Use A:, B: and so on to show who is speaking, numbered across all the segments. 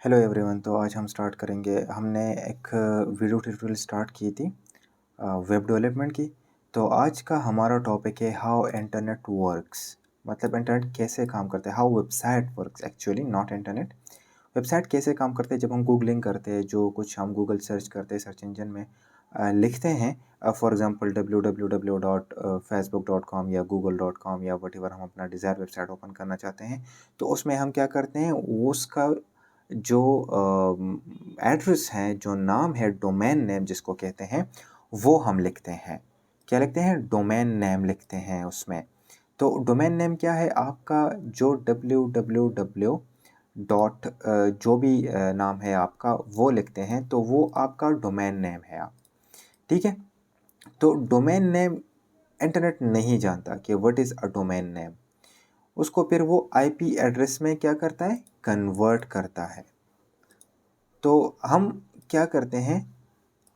A: Hello everyone. तो आज हम स्टार्ट करेंगे। हमने एक वीडियो ट्यूटोरियल स्टार्ट की थी वेब डेवलपमेंट की। तो आज का हमारा टॉपिक है हाउ इंटरनेट वर्क्स। मतलब इंटरनेट कैसे काम करता है, how website works actually, not internet. Website कैसे काम करते हैं जब हम गूगलिंग करते हैं, जो कुछ हम गूगल सर्च करते हैं, सर्च इंजन में लिखते हैं। फॉर एग्जांपल www.facebook.com या google.com या वटेवर हम अपना डिज़ायर वेबसाइट ओपन करना चाहते हैं, तो उसमें हम क्या करते हैं, उसका जो एड्रेस है, जो नाम है, डोमेन नेम जिसको कहते हैं, वो हम लिखते हैं। क्या लिखते हैं? डोमेन नेम लिखते हैं उसमें। तो डोमेन नेम क्या है आपका? जो www डॉट जो भी नाम है आपका वो लिखते हैं, तो वो आपका डोमेन नेम है आप। ठीक है। तो डोमेन नेम इंटरनेट नहीं जानता कि what is a domain name. उसको फिर वो आईपी एड्रेस में क्या करता है? कन्वर्ट करता है। तो हम क्या करते हैं,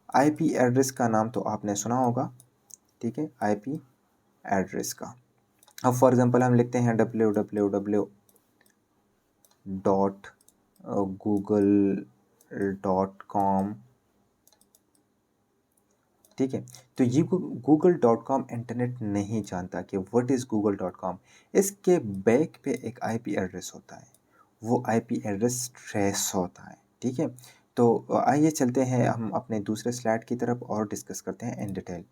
A: आईपी एड्रेस का नाम तो आपने सुना होगा। ठीक है, आईपी एड्रेस का। अब फॉर एग्जांपल हम लिखते हैं www.google.com। ठीक है। तो ये google.com इंटरनेट नहीं जानता कि व्हाट इज़ google.com। इसके बैक पे एक आईपी एड्रेस होता है, वो आईपी एड्रेस ट्रेस होता है। ठीक है। तो आइए चलते हैं हम अपने दूसरे स्लाइड की तरफ और डिस्कस करते हैं इन डिटेल।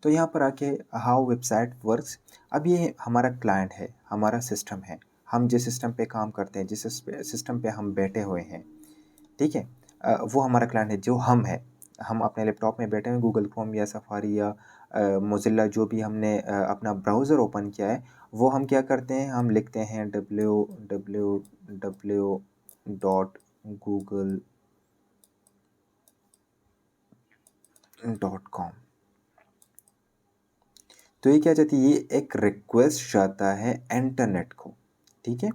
A: तो यहाँ पर आके हाउ वेबसाइट वर्क्स। अब ये हमारा क्लाइंट है, हमारा सिस्टम है। हम जिस सिस्टम पे काम करते हैं, जिस सिस्टम पे हम बैठे हुए हैं, ठीक है, वो हमारा क्लाइंट है, जो हम है। हम अपने लैपटॉप में बैठे हुए गूगल क्रोम या सफारी या मोजिल्ला, जो भी हमने अपना ब्राउज़र ओपन किया है, वो हम क्या करते हैं, हम लिखते हैं www.google.com। तो ये क्या चाहती है? ये एक रिक्वेस्ट जाता है इंटरनेट को। ठीक है,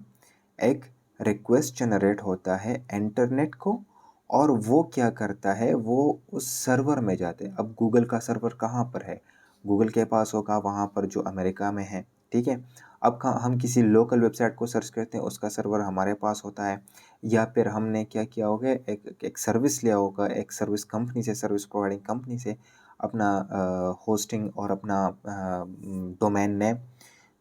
A: एक रिक्वेस्ट जनरेट होता है इंटरनेट को, और वो क्या करता है, वो उस सर्वर में जाते हैं। अब गूगल का सर्वर कहाँ पर है? गूगल के पास होगा वहाँ पर जो अमेरिका में है। ठीक है। अब हम किसी लोकल वेबसाइट को सर्च करते हैं, उसका सर्वर हमारे पास होता है। या फिर हमने क्या किया होगा, एक सर्विस लिया होगा, एक सर्विस कंपनी से, सर्विस प्रोवाइडिंग कंपनी से, अपना होस्टिंग और अपना डोमेन नेम।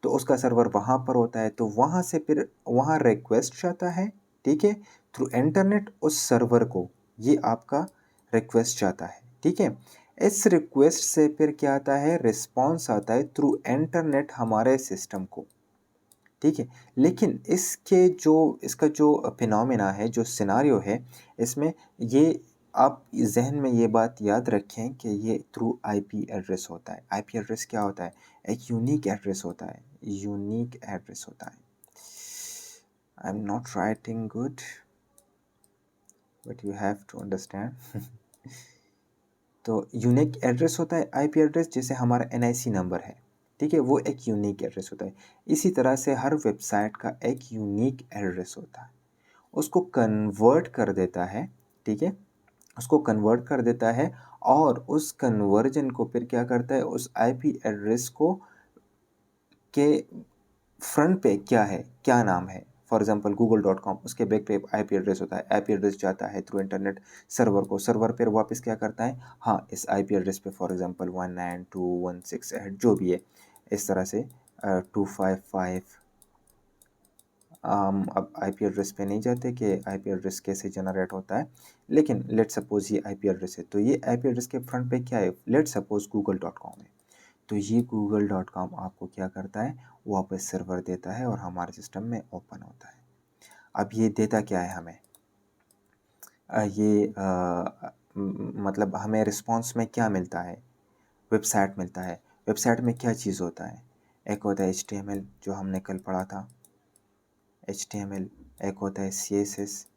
A: तो उसका सर्वर वहाँ पर होता है, तो वहाँ से फिर वहाँ रिक्वेस्ट जाता है। ठीक है, थ्रू इंटरनेट उस सर्वर को, ये आपका रिक्वेस्ट जाता है। ठीक है। इस रिक्वेस्ट से फिर क्या आता है? रिस्पॉन्स आता है थ्रू इंटरनेट हमारे सिस्टम को। ठीक है। लेकिन इसका जो फिनोमेना है, जो सिनारियो है, इसमें ये आप ज़हन में ये बात याद रखें कि ये थ्रू आईपी एड्रेस होता है। आईपी एड्रेस क्या होता है? एक यूनिक एड्रेस होता है। यूनिक एड्रेस होता है। I am not writing good, but you have to understand. तो यूनिक एड्रेस होता है आईपी एड्रेस, जैसे हमारा एनआईसी नंबर है। ठीक है, वो एक यूनिक एड्रेस होता है। इसी तरह से हर वेबसाइट का एक यूनिक एड्रेस होता है। उसको कन्वर्ट कर देता है। ठीक है, उसको कन्वर्ट कर देता है, और उस कन्वर्जन को फिर क्या करता है, उस आईपी एड्रेस को के फ्रंट पे क्या है, क्या नाम है। फॉर एग्जांपल google.com, उसके बैक पे आईपी एड्रेस होता है। आईपी एड्रेस जाता है थ्रू इंटरनेट सर्वर को, सर्वर फिर वापस क्या करता है, हाँ, इस आईपी एड्रेस पे फॉर एग्जांपल 192.168 जो भी है, इस तरह से 255। अब आईपी एड्रेस पे नहीं जाते कि आईपी एड्रेस कैसे जनरेट होता है, लेकिन लेट सपोज ये आईपी एड्रेस है, तो ये आईपी एड्रेस के फ्रंट पे क्या है, लेट सपोज google.com है। तो ये google.com आपको क्या करता है, वापस सर्वर देता है और हमारे सिस्टम में ओपन होता है। अब ये देता क्या है हमें, मतलब हमें रिस्पॉन्स में क्या मिलता है, वेबसाइट मिलता है। वेबसाइट में क्या चीज़ होता है? एक होता है HTML, जो हमने कल पढ़ा था, HTML। एक होता है CSS,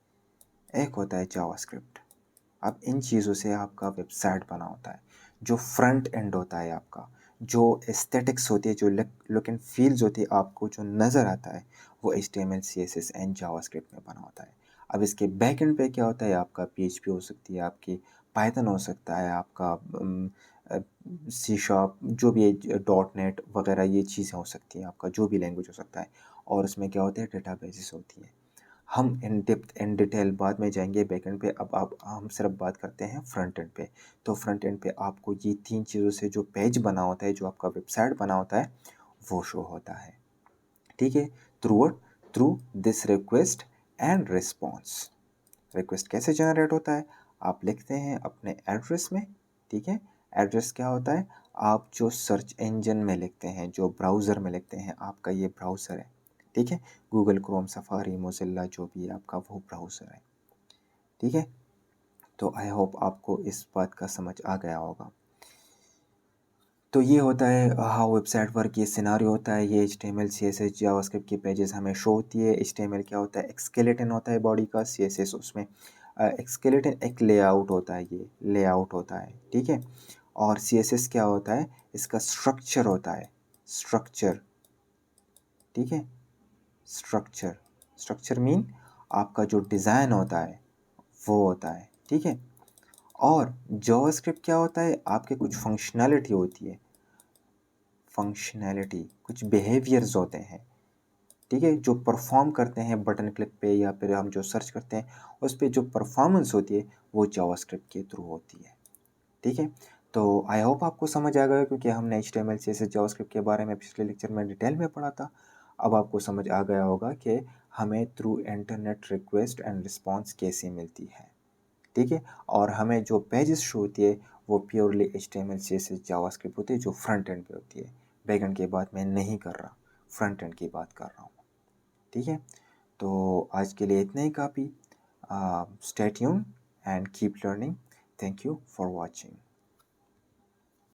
A: एक होता है जावास्क्रिप्ट। अब इन चीज़ों से आपका वेबसाइट बना होता है। जो फ्रंट एंड होता है आपका, जो एस्थेटिक्स होती है, जो लुक एंड फील्स होती है, आपको जो नज़र आता है, वो HTML CSS एंड जावास्क्रिप्ट में बना होता है। अब इसके बैक एंड पे क्या होता है, आपका PHP हो सकती है, आपकी पाइथन हो सकता है, आपका C शार्प, जो भी है, डॉट नेट वगैरह, ये चीज़ें हो सकती हैं, आपका जो भी लैंग्वेज हो सकता है। और उसमें क्या होता है, डेटाबेसेस होती है। हम इन डेप्थ इन डिटेल बाद में जाएंगे बैकएंड पे। अब आप हम सिर्फ बात करते हैं फ्रंट एंड पे। तो फ्रंट एंड पे आपको ये 3 चीज़ों से जो पेज बना होता है, जो आपका वेबसाइट बना होता है, वो शो होता है। ठीक है, through this request and response. Request कैसे जनरेट होता है? आप लिखते हैं अपने एड्रेस में। ठीक है, एड्रेस क्या होता है? आप जो सर्च इंजन में लिखते हैं, जो ब्राउज़र में लिखते हैं, आपका ये ब्राउज़र है। ठीक है, गूगल क्रोम, सफारी, मोजिल्ला, जो भी है आपका वो ब्राउज़र है। ठीक है, तो आई होप आपको इस बात का समझ आ गया होगा। तो ये होता है हाउ वेबसाइट वर्क, ये सिनारियो होता है, ये HTML CSS जावास्क्रिप्ट की पेजेस हमें शो होती है। HTML क्या होता है? एक स्केलेटन होता है बॉडी का, CSS उसमें एक स्केलेटन, एक लेआउट होता है, ये लेआउट होता है। ठीक है, और CSS क्या होता है? इसका स्ट्रक्चर होता है, स्ट्रक्चर। ठीक है, स्ट्रक्चर, स्ट्रक्चर मीन आपका जो डिज़ाइन होता है वो होता है। ठीक है, और जावास्क्रिप्ट क्या होता है? आपके कुछ फंक्शनैलिटी होती है, फंक्शनैलिटी, कुछ बिहेवियर्स होते हैं। ठीक है, जो परफॉर्म करते हैं बटन क्लिक पे, या फिर हम जो सर्च करते हैं उस पे जो परफॉर्मेंस होती है वो जावास्क्रिप्ट के थ्रू होती है। ठीक है, तो आई होप आपको समझ आ गया, क्योंकि हमने HTML CSS जावास्क्रिप्ट के बारे में पिछले लेक्चर में डिटेल में पढ़ा था। अब आपको समझ आ गया होगा कि हमें through internet request and response कैसे मिलती है। ठीक है, और हमें जो पेजेस शो होती है वो प्योरली HTML CSS जावास्क्रिप्ट होती है, जो फ्रंट एंड पे होती है। बैक एंड की बात मैं नहीं कर रहा, फ्रंट एंड की बात कर रहा हूँ। ठीक है, तो आज के लिए इतना ही काफ़ी। Stay tune and keep learning. Thank you for watching.